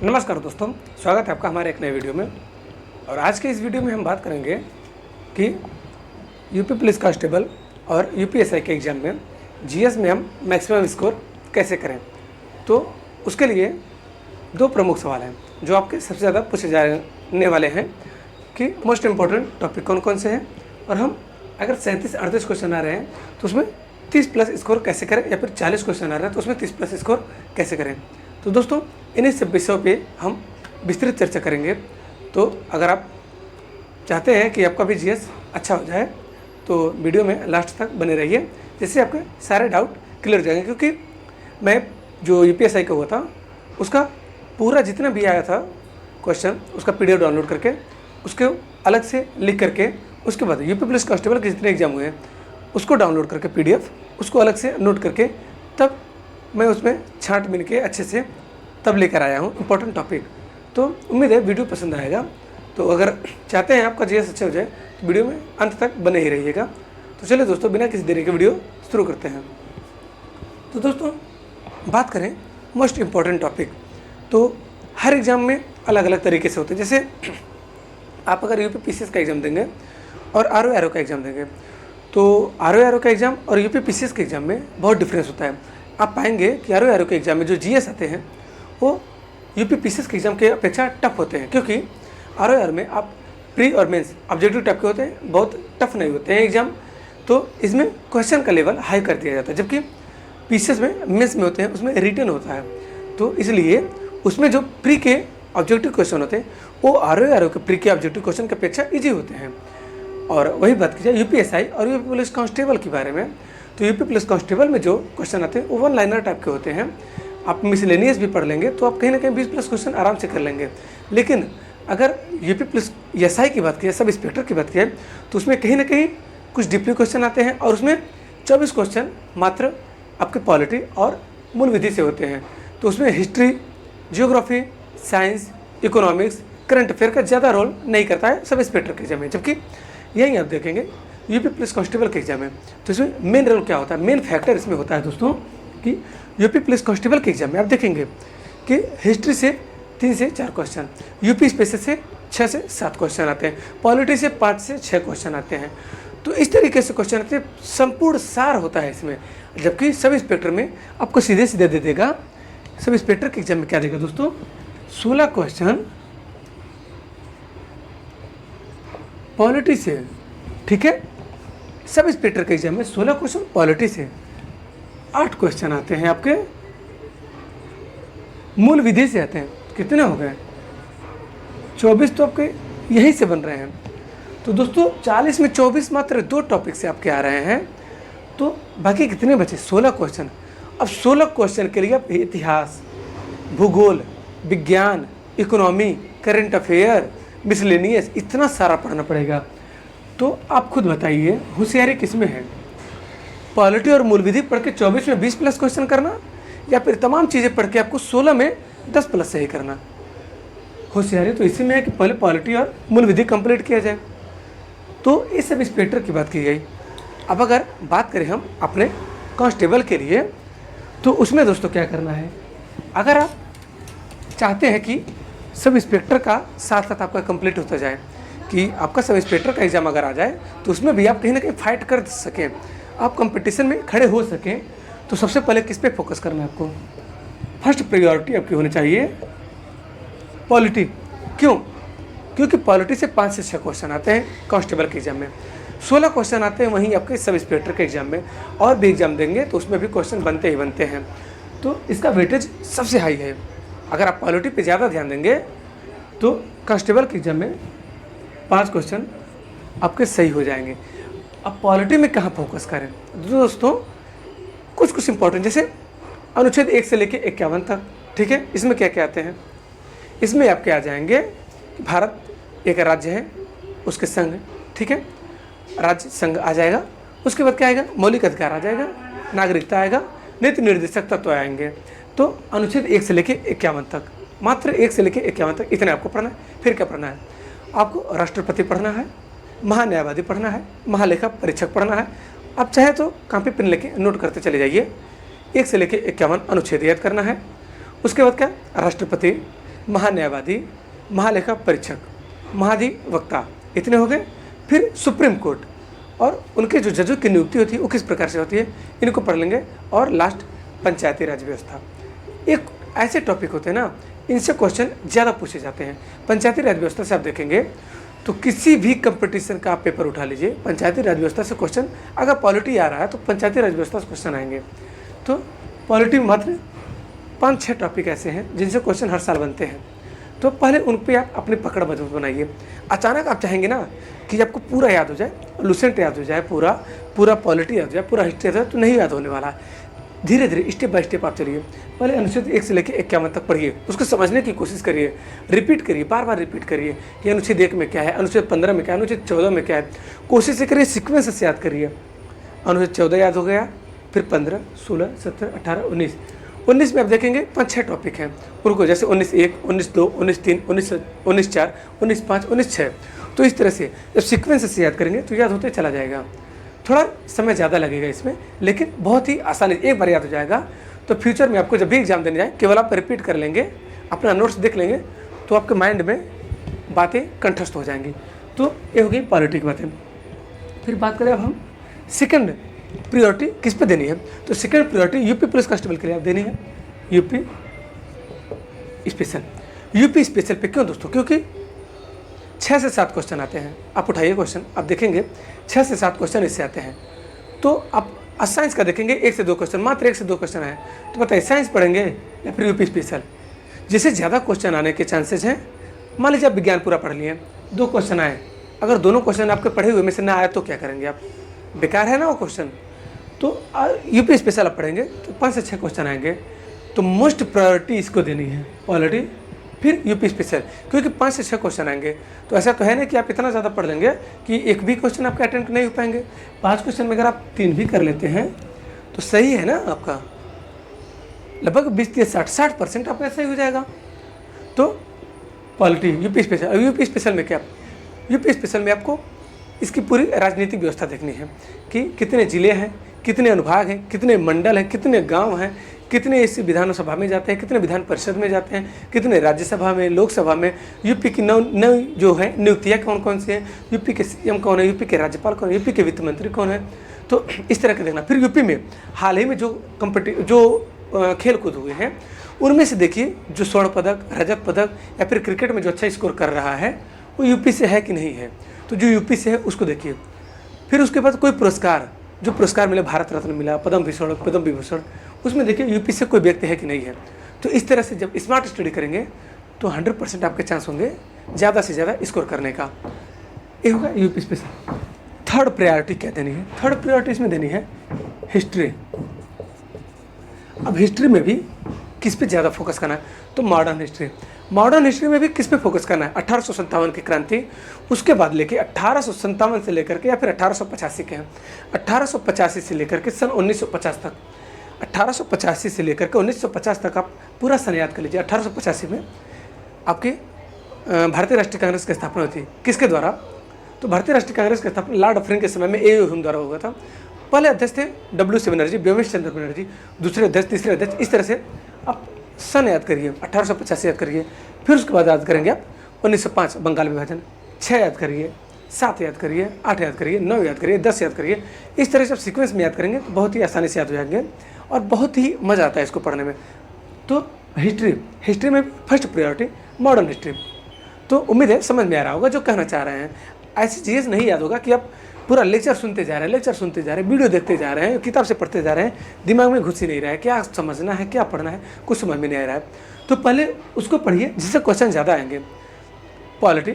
नमस्कार दोस्तों, स्वागत है आपका हमारे एक नए वीडियो में। और आज के इस वीडियो में हम बात करेंगे कि यूपी पुलिस कांस्टेबल और यूपीएसआई के एग्ज़ाम में जीएस में हम मैक्सिमम स्कोर कैसे करें। तो उसके लिए दो प्रमुख सवाल हैं जो आपके सबसे ज़्यादा पूछे जाने वाले हैं कि मोस्ट इम्पॉर्टेंट टॉपिक कौन कौन से हैं, और हम अगर 37-38 क्वेश्चन आ रहे हैं तो उसमें 30+ स्कोर कैसे करें, या फिर 40 क्वेश्चन आ रहे हैं तो उसमें 30+ स्कोर कैसे करें। तो दोस्तों इन्हीं सब विषयों पे हम विस्तृत चर्चा करेंगे। तो अगर आप चाहते हैं कि आपका भी जीएस अच्छा हो जाए तो वीडियो में लास्ट तक बने रहिए, जिससे आपके सारे डाउट क्लियर हो जाएंगे। क्योंकि मैं जो यूपीएसआई का हुआ था उसका पूरा जितना भी आया था क्वेश्चन, उसका पीडीएफ डाउनलोड करके उसके अलग से लिख करके, उसके बाद यूपी पुलिस कांस्टेबल के जितने एग्जाम हुए हैं उसको डाउनलोड करके पीडीएफ उसको अलग से नोट करके, तब मैं उसमें छाँट बीन के अच्छे से तब लेकर आया हूँ इम्पोर्टेंट टॉपिक। तो उम्मीद है वीडियो पसंद आएगा। तो अगर चाहते हैं आपका जीएस अच्छा हो जाए तो वीडियो में अंत तक बने ही रहिएगा। तो चलिए दोस्तों, बिना किसी देरी के वीडियो शुरू करते हैं। तो दोस्तों बात करें मोस्ट इम्पॉर्टेंट टॉपिक, तो हर एग्ज़ाम में अलग अलग तरीके से होते हैं। जैसे आप अगर यूपी पीसीएस का एग्ज़ाम देंगे और आरओ का एग्ज़ाम देंगे, तो आरओ का एग्ज़ाम और यूपी पीसीएस के एग्ज़ाम में बहुत डिफरेंस होता है। आप पाएंगे कि आरओ के एग्ज़ाम में जो जीएस आते हैं वो यूपी पीसीएस के एग्ज़ाम के अपेक्षा टफ होते हैं, क्योंकि आरओ में आप प्री और मेंस ऑब्जेक्टिव टाइप के होते हैं, बहुत टफ नहीं होते हैं एग्ज़ाम। तो इसमें क्वेश्चन का लेवल हाई कर दिया जाता है, जबकि पीसीएस में मेंस में होते हैं उसमें रिटन होता है। तो इसलिए उसमें जो प्री के ऑब्जेक्टिव क्वेश्चन होते हैं वो आरओ के प्री के ऑब्जेक्टिव क्वेश्चन की अपेक्षा ईजी होते हैं। और वही बात की जाए यूपीएसआई और यूपी पुलिस कांस्टेबल के बारे में, तो यूपी पुलिस कांस्टेबल में जो क्वेश्चन आते हैं वो वन लाइनर टाइप के होते हैं। आप मिसलेनियस भी पढ़ लेंगे तो आप कहीं ना कहीं 20+ क्वेश्चन आराम से कर लेंगे। लेकिन अगर यूपी पुलिस एसआई की बात की, सब इंस्पेक्टर की बात की तो उसमें कहीं ना कहीं कुछ डीपली क्वेश्चन आते हैं, और उसमें 24 क्वेश्चन मात्र आपके पॉलिटी और मूल विधि से होते हैं। तो उसमें history, geography, science, economics, current affair का ज़्यादा रोल नहीं करता है सब इंस्पेक्टर के एग्जाम में। जबकि यही आप देखेंगे यूपी पुलिस कांस्टेबल के एग्जाम में, तो इसमें मेन रोल क्या होता है, मेन फैक्टर इसमें होता है दोस्तों कि यूपी पुलिस कांस्टेबल के एग्जाम में आप देखेंगे कि हिस्ट्री से 3 से 4 क्वेश्चन, यूपी स्पेशल से 6 से 7 क्वेश्चन आते हैं, पॉलिटी से 5 से 6 क्वेश्चन आते हैं। तो इस तरीके से क्वेश्चन आते हैं, संपूर्ण सार होता है इसमें। जबकि सब इंस्पेक्टर में आपको सीधे सीधे दे देगा, सब इंस्पेक्टर के एग्जाम में क्या देगा दोस्तों, 16 क्वेश्चन पॉलिटी से, ठीक है। सब इंस्पेक्टर के एग्जाम में 16 क्वेश्चन पॉलिटी से, 8 क्वेश्चन आते हैं आपके मूल विधि से आते हैं। कितने हो गए, 24 तो आपके यहीं से बन रहे हैं। तो दोस्तों 40 में 24 मात्र 2 टॉपिक से आपके आ रहे हैं, तो बाकी कितने बचे, 16 क्वेश्चन। अब 16 क्वेश्चन के लिए आप इतिहास, भूगोल, विज्ञान, इकोनॉमी, करंट अफेयर, मिसलेनियस, इतना सारा पढ़ना पड़ेगा। तो आप खुद बताइए होशियारी किस में है, पॉलिटी और मूल विधि पढ़ के 24 में 20+ क्वेश्चन करना, या फिर तमाम चीज़ें पढ़ के आपको 16 में 10+ सही करना। होशियारी तो इसी में है कि पहले पॉलिटी और मूल विधि कंप्लीट किया जाए। तो इस सब इंस्पेक्टर की बात की गई। अब अगर बात करें हम अपने कांस्टेबल के लिए, तो उसमें दोस्तों क्या करना है, अगर आप चाहते हैं कि सब इंस्पेक्टर का साथ साथ आपका कंप्लीट होता जाए, कि आपका सब इंस्पेक्टर का एग्ज़ाम अगर आ जाए तो उसमें भी आप कहीं ना कहीं फाइट कर सकें, आप कंपटीशन में खड़े हो सकें, तो सबसे पहले किस पे फोकस करना है आपको, फर्स्ट प्रायोरिटी आपकी होनी चाहिए पॉलिटी। क्यों, क्योंकि पॉलिटी से 5 से 6 क्वेश्चन आते हैं कांस्टेबल के एग्ज़ाम में, 16 क्वेश्चन आते हैं वहीं आपके सब इंस्पेक्टर के एग्ज़ाम में। और भी एग्ज़ाम देंगे तो उसमें भी क्वेश्चन बनते ही बनते हैं, तो इसका वेटेज सबसे हाई है। अगर आप पॉलिटी पे ज़्यादा ध्यान देंगे तो कांस्टेबल के एग्ज़ाम में 5 क्वेश्चन आपके सही हो जाएंगे। अब पॉलिटी में कहाँ फोकस करें दोस्तों, कुछ इंपॉर्टेंट, जैसे अनुच्छेद 1 से लेकर 51 तक, ठीक है। इसमें क्या क्या आते हैं, इसमें आपके आ जाएंगे भारत एक राज्य है, उसके संघ, ठीक है, राज्य संघ आ जाएगा। उसके बाद क्या आएगा, मौलिक अधिकार आ जाएगा, नागरिकता आएगा, नीति निर्देशक तत्व आएंगे। तो अनुच्छेद 1 से लेकर 51 तक, मात्र 1 से लेकर 51 तक इतने आपको पढ़ना है। फिर क्या पढ़ना है, आपको राष्ट्रपति पढ़ना है, महान्यायवादी पढ़ना है, महालेखा परीक्षक पढ़ना है। आप चाहे तो कॉपी पेन लेके नोट करते चले जाइए। 1 से लेकर 51 अनुच्छेद याद करना है। उसके बाद क्या, राष्ट्रपति, महान्यायवादी, महालेखा परीक्षक, महाधिवक्ता, इतने हो गए। फिर सुप्रीम कोर्ट और उनके जो जजों की नियुक्ति होती है वो किस प्रकार से होती है, इनको पढ़ लेंगे। और लास्ट पंचायती राज व्यवस्था। एक ऐसे टॉपिक होते हैं ना, इनसे क्वेश्चन ज़्यादा पूछे जाते हैं। पंचायती राज व्यवस्था से आप देखेंगे तो किसी भी कंपटीशन का आप पेपर उठा लीजिए, पंचायती राज व्यवस्था से क्वेश्चन, अगर पॉलिटी आ रहा है तो पंचायती राज व्यवस्था से क्वेश्चन आएंगे। तो पॉलिटी में मात्र 5-6 टॉपिक ऐसे हैं जिनसे क्वेश्चन हर साल बनते हैं। तो पहले उन पे आप अपनी पकड़ मजबूत बनाइए। अचानक आप चाहेंगे ना कि आपको पूरा याद हो जाए, लुसेंट याद हो जाए, पूरा पॉलिटी याद हो जाए, पूरा हिस्ट्री याद हो जाए, तो नहीं याद होने वाला है। धीरे धीरे स्टेप बाय स्टेप आप चलिए। पहले अनुच्छेद 1 से लेकर 51 तक पढ़िए, उसको समझने की कोशिश करिए, रिपीट करिए, बार बार रिपीट करिए कि अनुच्छेद 1 में क्या है, अनुच्छेद 15 में क्या है, अनुच्छेद 14 में क्या है। कोशिश करिए सीक्वेंस से याद करिए। अनुच्छेद 14 याद हो गया, फिर 15, 16, 17, 18, 19 में आप देखेंगे 5-6 टॉपिक हैं उनको, जैसे 19(1), 19(2), 19(3), 19(4), 19(5), 19(6). तो इस तरह से जब सीक्वेंस से याद करेंगे तो याद होते चला जाएगा। थोड़ा समय ज़्यादा लगेगा इसमें, लेकिन बहुत ही आसानी, एक बार याद हो जाएगा। तो फ्यूचर में आपको जब भी एग्जाम देने जाए केवल आप रिपीट कर लेंगे, अपना नोट्स देख लेंगे तो आपके माइंड में बातें कंठस्थ हो जाएंगी। तो ये हो गई पॉलिटी की बातें। फिर बात करें अब हम सेकंड प्रायोरिटी किस पे देनी है। तो second priority UP police constable के लिए आप देनी है यूपी स्पेशल। यूपी स्पेशल पे क्यों दोस्तों? क्योंकि 6 से 7 क्वेश्चन आते हैं। आप उठाइए क्वेश्चन, आप देखेंगे 6 से 7 क्वेश्चन इससे आते हैं। तो आप साइंस का देखेंगे 1 से 2 क्वेश्चन, मात्र 1 से 2 क्वेश्चन आए, तो बताइए साइंस पढ़ेंगे या फिर यूपी स्पेशल? जिससे ज़्यादा क्वेश्चन आने के चांसेस हैं। मान लीजिए आप विज्ञान पूरा पढ़ लिए, 2 क्वेश्चन आए, अगर दोनों क्वेश्चन आपके पढ़े हुए में से ना आए तो क्या करेंगे आप? बेकार है ना वो क्वेश्चन। तो यूपी स्पेशल आप पढ़ेंगे तो 5 से 6 क्वेश्चन आएंगे। तो मोस्ट प्रायोरिटी इसको देनी है, पॉलिटी, फिर यूपी स्पेशल, क्योंकि 5 से 6 क्वेश्चन आएंगे। तो ऐसा तो है ना कि आप इतना ज़्यादा पढ़ लेंगे कि एक भी क्वेश्चन आपके अटेंड नहीं हो पाएंगे। 5 क्वेश्चन में अगर आप 3 भी कर लेते हैं तो सही है ना, आपका लगभग 20-60% आपका सही हो जाएगा। तो polity, UP special. UP special में क्या? यूपी स्पेशल में आपको इसकी पूरी राजनीतिक व्यवस्था देखनी है कि कितने ज़िले हैं, कितने अनुभाग हैं, कितने मंडल हैं, कितने गांव हैं, कितने इस विधानसभा में जाते हैं, कितने विधान परिषद में जाते हैं, कितने राज्यसभा में, लोकसभा में, यूपी की नौ जो है नियुक्तियाँ कौन कौन सी हैं, यूपी के सीएम कौन है, यूपी के राज्यपाल कौन है, यूपी के वित्त मंत्री कौन है। तो इस तरह के देखना। फिर यूपी में हाल ही में जो खेल कूद हुए हैं उनमें से देखिए जो स्वर्ण पदक, रजत पदक या फिर क्रिकेट में जो अच्छा स्कोर कर रहा है वो यूपी से है कि नहीं है। तो जो यूपी से है उसको देखिए। फिर उसके बाद कोई पुरस्कार, जो पुरस्कार मिला, भारत रत्न मिला, पद्म विभूषण, उसमें देखिए यूपी से कोई व्यक्ति है कि नहीं है। तो इस तरह से जब स्मार्ट स्टडी करेंगे तो 100% आपके चांस होंगे ज़्यादा से ज़्यादा स्कोर करने का। ये होगा यूपी स्पेशल। थर्ड प्रायोरिटी क्या देनी है? थर्ड प्रायोरिटी इसमें देनी है हिस्ट्री। अब हिस्ट्री में भी किस पे ज़्यादा फोकस करना है? तो मॉडर्न हिस्ट्री। मॉडर्न हिस्ट्री में भी किस पे फोकस करना है? 1857 की क्रांति, उसके बाद लेके 1857 से लेकर के या फिर 1885 के हैं, 1885 से लेकर के सन 1950 तक, 1885 से लेकर के 1950 तक आप पूरा सन याद कर लीजिए। 1885 में आपकी भारतीय राष्ट्रीय कांग्रेस की स्थापना हुई थी। किसके द्वारा? तो भारतीय राष्ट्रीय कांग्रेस की स्थापना लॉर्ड अफरिन के समय में ए.यू. ह्यूम द्वारा हुआ था। पहले अध्यक्ष थे W.C. बनर्जी, व्योमेश चंद्र बनर्जी, दूसरे अध्यक्ष, तीसरे अध्यक्ष। इस तरह से आप सन याद करिए, 1885 याद करिए। फिर उसके बाद याद करेंगे आप 1905 बंगाल विभाजन, 6 याद करिए, 7 याद करिए, 8 याद करिए, 9 याद करिए, 10 याद करिए। इस तरह से आप सीक्वेंस में याद करेंगे तो बहुत ही आसानी से याद हो जाएंगे और बहुत ही मज़ा आता है इसको पढ़ने में। तो हिस्ट्री में फर्स्ट प्रायोरिटी मॉडर्न हिस्ट्री। तो उम्मीद है समझ में आ रहा होगा जो कहना चाह रहे हैं। ऐसी चीज़ नहीं याद होगा कि आप पूरा लेक्चर सुनते जा रहे हैं, वीडियो देखते जा रहे हैं, किताब से पढ़ते जा रहे हैं, दिमाग में घुस ही नहीं रहा है, क्या समझना है, क्या पढ़ना है, कुछ समझ में नहीं आ रहा है। तो पहले उसको पढ़िए जिससे क्वेश्चन ज़्यादा आएंगे। पॉलिटी,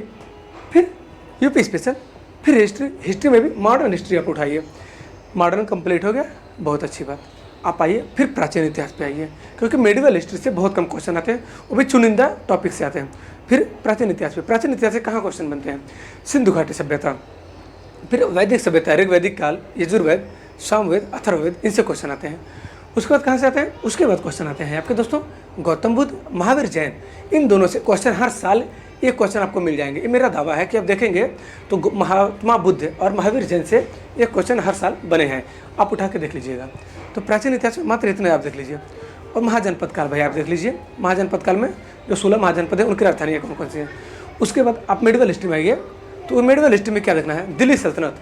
फिर यूपी स्पेशल, फिर हिस्ट्री में भी मॉडर्न हिस्ट्री आप उठाइए। मॉडर्न कंप्लीट हो गया, बहुत अच्छी बात। आप आइए फिर प्राचीन इतिहास पे आइए, क्योंकि मेडिवल हिस्ट्री से बहुत कम क्वेश्चन आते हैं, वो भी चुनिंदा टॉपिक से आते हैं। फिर प्राचीन इतिहास पे, प्राचीन इतिहास से कहाँ क्वेश्चन बनते हैं? सिंधु घाटी सभ्यता, फिर वैदिक सभ्यता, ऋग्वैदिक काल, यजुर्वेद, सामवेद, अथर्ववेद, इनसे क्वेश्चन आते हैं। उसके बाद कहाँ से आते हैं? उसके बाद क्वेश्चन आते हैं आपके दोस्तों गौतम बुद्ध, महावीर जैन, इन दोनों से क्वेश्चन हर साल एक क्वेश्चन आपको मिल जाएंगे। ये मेरा दावा है कि आप देखेंगे तो महात्मा बुद्ध और महावीर जैन से एक क्वेश्चन हर साल बने हैं। आप उठा के देख लीजिएगा। तो प्राचीन इतिहास में मात्र इतने आप देख लीजिए। और महाजनपद काल भाई आप देख लीजिए, महाजनपद काल में जो 16 महाजनपद है उनकी राजधानियाँ कौन कौन सी हैं। उसके बाद आप मेडिवल हिस्ट्री में आइए, तो मेडिवल हिस्ट्री में क्या देखना है, दिल्ली सल्तनत,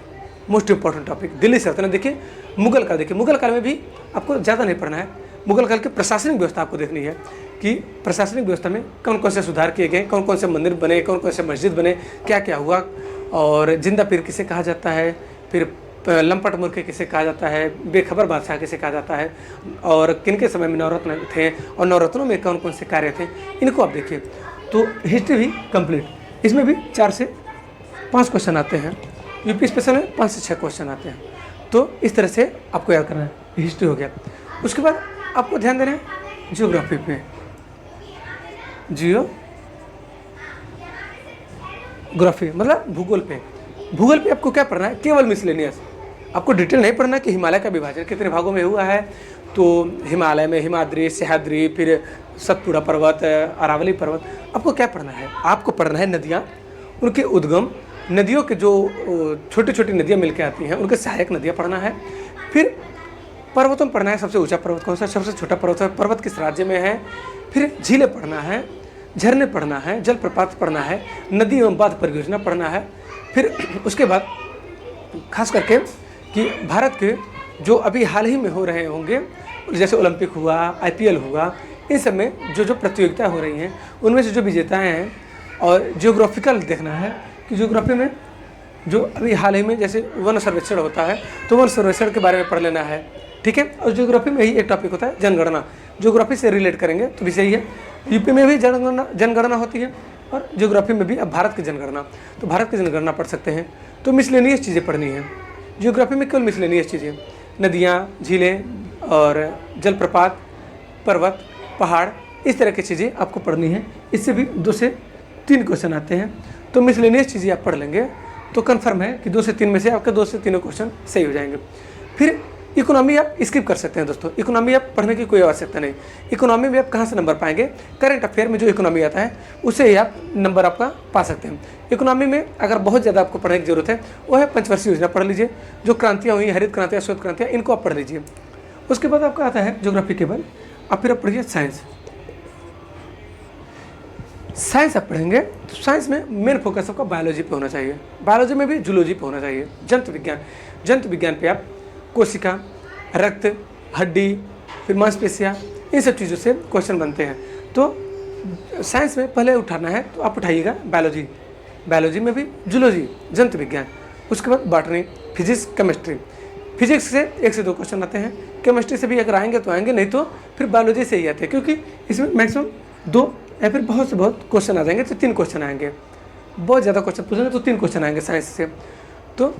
मोस्ट इंपॉर्टेंट टॉपिक दिल्ली सल्तनत। देखिए मुगल काल, देखिए मुगल काल में भी आपको ज़्यादा नहीं पढ़ना है, मुगल काल की प्रशासनिक व्यवस्था आपको देखनी है कि प्रशासनिक व्यवस्था में कौन कौन से सुधार किए गए, कौन कौन से मंदिर बने, कौन कौन से मस्जिद बने, क्या क्या हुआ, और जिंदा पीर किसे कहा जाता है, फिर लंपट मूर्ख किसे कहा जाता है, बेखबर बादशाह किसे कहा जाता है, और किन के समय में नवरत्न थे और नवरत्नों में कौन कौन से कार्य थे, इनको आप देखिए। तो हिस्ट्री भी कंप्लीट, इसमें भी 4 से 5 क्वेश्चन आते हैं, यूपी स्पेशल में 5 से 6 क्वेश्चन आते हैं। तो इस तरह से आपको याद करना है, हिस्ट्री हो गया। उसके बाद आपको ध्यान देना है जियोग्राफी पे, जियोग्राफी मतलब भूगोल पे। भूगोल पे आपको क्या पढ़ना है, केवल मिसलेनियस, आपको डिटेल नहीं पढ़ना कि हिमालय का विभाजन कितने भागों में हुआ है। तो हिमालय में हिमाद्री, सह्याद्री, फिर सतपुड़ा पर्वत, अरावली पर्वत, आपको क्या पढ़ना है, आपको पढ़ना है नदियाँ, उनके उद्गम, नदियों के जो छोटी छोटी नदियाँ मिलकर आती हैं उनके सहायक नदियाँ पढ़ना है। फिर पर्वतों में पढ़ना है, सबसे ऊंचा पर्वत कौन सा, सबसे छोटा पर्वत है, पर्वत किस राज्य में है। फिर झीलें पढ़ना है, झरने पढ़ना है, जलप्रपात पढ़ना है, नदी एवं बांध परियोजना पढ़ना है। फिर उसके बाद खास करके कि भारत के जो अभी हाल ही में हो रहे होंगे, जैसे ओलंपिक हुआ, IPL हुआ, इन सब में जो जो प्रतियोगिता हो रही हैं उनमें से जो विजेता हैं, और जियोग्राफिकल देखना है कि जियोग्राफी में जो अभी हाल ही में जैसे वन सर्वेक्षण होता है तो वन सर्वेक्षण के बारे में पढ़ लेना है, ठीक है। और जियोग्राफी में ही एक टॉपिक होता है जनगणना, जियोग्राफी से रिलेट करेंगे तो भी सही है। यूपी में भी जनगणना होती है और जियोग्राफी में भी अब भारत की जनगणना, तो भारत की जनगणना पढ़ सकते हैं। तो मिसलेनियस चीज़ें पढ़नी है जियोग्राफी में, केवल मिसलेनियस चीज़ें, नदियाँ, झीलें और जलप्रपात, पर्वत, पहाड़, इस तरह की चीज़ें आपको पढ़नी है। इससे भी 2 से 3 क्वेश्चन आते हैं। तो मिसलेनियस चीज़ें आप पढ़ लेंगे तो कन्फर्म है कि 2 से 3 में से आपके 2 से 3 क्वेश्चन सही हो जाएंगे। फिर इकोनॉमी आप स्किप कर सकते हैं दोस्तों, इकोनॉमी आप पढ़ने की कोई आवश्यकता नहीं। इकोनॉमी में आप कहाँ से नंबर पाएंगे, करंट अफेयर में जो इकोनॉमी आता है उससे ही आप नंबर आपका पा सकते हैं। इकोनॉमी में अगर बहुत ज़्यादा आपको पढ़ने की जरूरत है वो है पंचवर्षीय योजना पढ़ लीजिए, जो क्रांतियाँ हुई, हरित क्रांतियाँ, श्वेत क्रांतियाँ, इनको आप पढ़ लीजिए। उसके बाद आपका आता है ज्योग्राफी टेबल, अब फिर आप पढ़िए साइंस। साइंस आप पढ़ेंगे तो साइंस में मेन फोकस आपका बायोलॉजी पे होना चाहिए, बायोलॉजी में भी जूलॉजी पे होना चाहिए, जंतु विज्ञान पे आप कोशिका, रक्त, हड्डी, फिर मांसपेशियाँ, इन सब चीज़ों से क्वेश्चन बनते हैं। तो साइंस में पहले उठाना है तो आप उठाइएगा बायोलॉजी, बायोलॉजी में भी जूलॉजी, जंतु विज्ञान, उसके बाद बॉटनी, फिजिक्स, केमिस्ट्री। फिजिक्स से 1 से 2 क्वेश्चन आते हैं, केमिस्ट्री से भी अगर आएंगे तो आएंगे, नहीं तो फिर बायोलॉजी से ही आते हैं, क्योंकि इसमें मैक्सिमम 2 या फिर बहुत से बहुत क्वेश्चन आ जाएंगे, तो 3 क्वेश्चन आएंगे। बहुत ज़्यादा क्वेश्चन पूछेंगे तो 3 क्वेश्चन आएंगे साइंस से। तो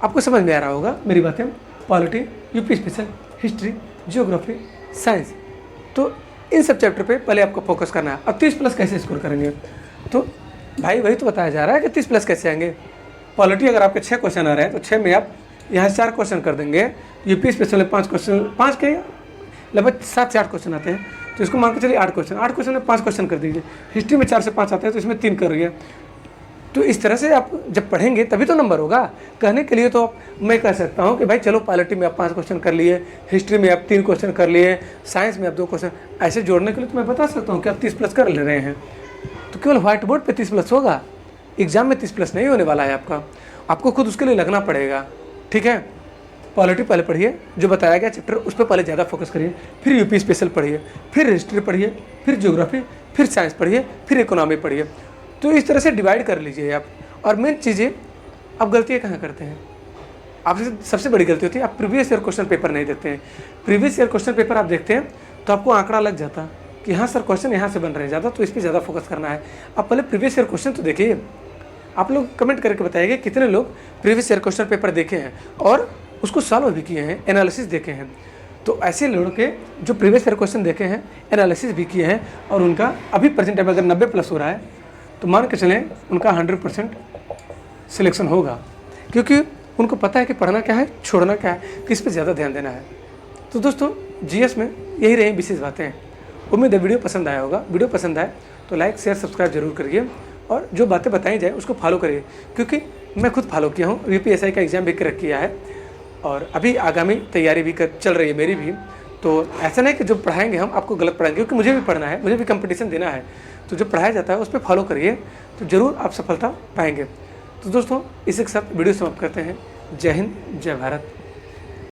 आपको समझ में आ रहा होगा मेरी बातें, polity, UP special, history, geography, science. तो इन सब चैप्टर पे पहले आपको फोकस करना है। अब 30+ कैसे स्कोर करेंगे, तो भाई वही तो बताया जा रहा है कि 30+ कैसे आएंगे। पॉलिटी अगर आपके 6 क्वेश्चन आ रहे हैं तो 6 में आप यहाँ 4 क्वेश्चन कर देंगे, यूपी स्पेशल में 5 क्वेश्चन, 5 के लगभग 7 से 8 क्वेश्चन आते हैं, तो इसको मान के चलिए 8 क्वेश्चन में 5 क्वेश्चन कर दीजिए। हिस्ट्री में 4 से 5 आते हैं तो इसमें 3 कर रही है। तो इस तरह से आप जब पढ़ेंगे तभी तो नंबर होगा। कहने के लिए तो मैं कह सकता हूँ कि भाई चलो पॉलिटी में आप 5 क्वेश्चन कर लिए, हिस्ट्री में आप 3 क्वेश्चन कर लिए, साइंस में आप 2 क्वेश्चन, ऐसे जोड़ने के लिए तो मैं बता सकता हूँ कि आप 30+ कर ले रहे हैं। तो केवल व्हाइट बोर्ड पे 30+ होगा, एग्जाम में 30+ नहीं होने वाला है आपका, आपको खुद उसके लिए लगना पड़ेगा, ठीक है। पॉलिटी पहले पढ़िए, जो बताया गया चैप्टर उस पर पहले ज़्यादा फोकस करिए, फिर यूपी स्पेशल पढ़िए, फिर हिस्ट्री पढ़िए, फिर ज्योग्राफी, फिर साइंस पढ़िए, फिर इकोनॉमी पढ़िए। तो इस तरह से डिवाइड कर लीजिए आप। और मेन चीज़ें आप गलतियाँ कहाँ करते हैं, आपसे सबसे बड़ी गलती होती है आप प्रीवियस ईयर क्वेश्चन पेपर नहीं देते हैं। प्रीवियस ईयर क्वेश्चन पेपर आप देखते हैं तो आपको आंकड़ा लग जाता कि हाँ सर क्वेश्चन यहाँ से बन रहे हैं ज़्यादा, तो इस पर ज़्यादा फोकस करना है। आप पहले प्रीवियस ईयर क्वेश्चन तो देखिए। आप लोग कमेंट करके बताइए कितने लोग प्रीवियस ईयर क्वेश्चन पेपर देखे हैं और उसको सॉल्व भी किए हैं, एनालिसिस देखे हैं। तो ऐसे लोगों के जो प्रीवियस ईयर क्वेश्चन देखे हैं, एनालिसिस भी किए हैं, और उनका अभी प्रेजेंट टाइम अगर 90+ हो रहा है तो मान के चलें उनका 100% सिलेक्शन होगा, क्योंकि उनको पता है कि पढ़ना क्या है, छोड़ना क्या है, किस पे ज़्यादा ध्यान देना है। तो दोस्तों जीएस में यही रही विशेष बातें हैं। उम्मीद है वीडियो पसंद आया होगा। वीडियो पसंद आए तो लाइक, शेयर, सब्सक्राइब जरूर करिए, और जो बातें बताई जाए उसको फॉलो करिए, क्योंकि मैं खुद फॉलो किया हूँ। यूपीएसआई का एग्ज़ाम भी क्रैक किया है और अभी आगामी तैयारी भी चल रही है मेरी भी। तो ऐसा नहीं कि जो पढ़ाएंगे हम आपको गलत पढ़ाएंगे, क्योंकि मुझे भी पढ़ना है, मुझे भी कंपटीशन देना है। तो जो पढ़ाया जाता है उस पर फॉलो करिए, तो ज़रूर आप सफलता पाएंगे। तो दोस्तों इसी के साथ वीडियो समाप्त करते हैं। जय हिंद, जय भारत।